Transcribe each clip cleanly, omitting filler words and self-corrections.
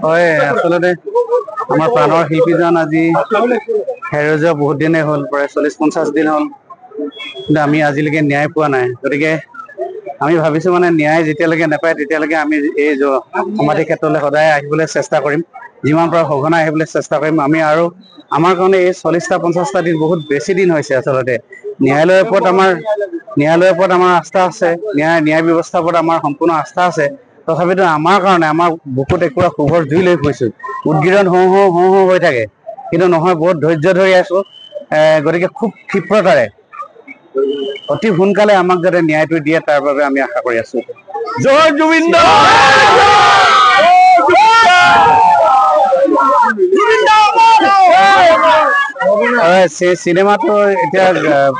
হয় আচলতে আমাৰ প্ৰাণৰ শিল্পীজন আজি হেৰাই যোৱা বহুত দিনেই হ'ল, প্ৰায় 40-50 দিন হ'ল, কিন্তু আমি আজিলৈকে ন্যায় পোৱা নাই। গতিকে আমি ভাবিছো মানে ন্যায় যেতিয়ালৈকে নাপায় তেতিয়ালৈকে আমি এই সমাধি ক্ষেত্ৰলৈ সদায় আহিবলৈ চেষ্টা কৰিম, যিমান পাৰো সঘনাই আহিবলৈ চেষ্টা কৰিম আমি। আৰু আমাৰ কাৰণে এই 40-50টা দিন বহুত বেছি দিন হৈছে। আচলতে ন্যায়ালয়ৰ ওপৰত আমাৰ আস্থা আছে, ন্যায় ব্যৱস্থাৰ ওপৰত আমাৰ সম্পূৰ্ণ আস্থা আছে। তথাপিতো আমাৰ কাৰণে আমাৰ বুকুত একোৰা শুভৰ জুই লৈ ফুৰিছো, উদগিৰণ হওঁ হওঁ হৈ থাকে, কিন্তু নহয়, বহুত ধৈৰ্য ধৰি আছো। গতিকে খুব ক্ষিপ্ৰতাৰে অতি সোনকালে আমাক যাতে ন্যায়টো দিয়ে তাৰ বাবে আমি আশা কৰি আছো। জয় জুবিন দা! চিনেমাটো এতিয়া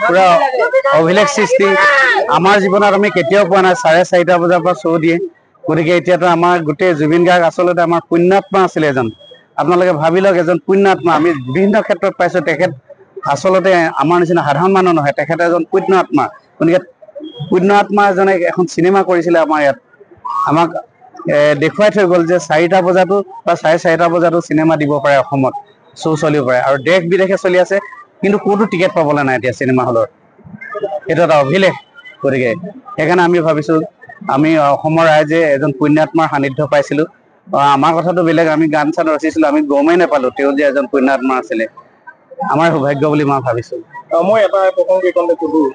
পুৰা অভিলেখ সৃষ্টি। আমাৰ জীৱনত আমি কেতিয়াও পোৱা নাই 4:30 বজাৰ পৰা শ্ব' দিয়ে। গতিকে এতিয়াতো আমাৰ গোটেই জুবিন গাৰ্গ আচলতে আমাৰ পুণ্যাত্মা আছিলে এজন। আপোনালোকে ভাবি লওক, এজন পুণ্যাত্মা আমি বিভিন্ন ক্ষেত্ৰত পাইছো। তেখেত আচলতে আমাৰ নিচিনা সাধাৰণ মানুহ নহয়, তেখেত এজন পুণ্য আত্মা। গতিকে পুণ্য আত্মা এজনে এখন চিনেমা কৰিছিলে আমাৰ ইয়াত, আমাক দেখুৱাই থৈ গ'ল যে 4টা বজাতো বা 4:30 বজাতো চিনেমা দিব পাৰে অসমত, শ্ব' চলিব পাৰে। আৰু দেশ বিদেশে চলি আছে, কিন্তু ক'তো টিকেট পাবলৈ নাই এতিয়া চিনেমা হলৰ। এইটো এটা অভিলেখ। গতিকে সেইকাৰণে আমি ভাবিছো, আমি অসমৰ ৰাইজে এজন পুণ্যাত্মাৰ সান্নিধ্য পাইছিলো। আমাৰ কথাটো বেলেগ, আমি গান চান ৰচিছিলো, আমি গমেই নাপালো তেওঁ যে এজন পুণ্যাত্মা আছিলে। আমাৰ সৌভাগ্য বুলি মই ভাবিছো। মই এটা প্ৰসংগ এইকণতে সুধো।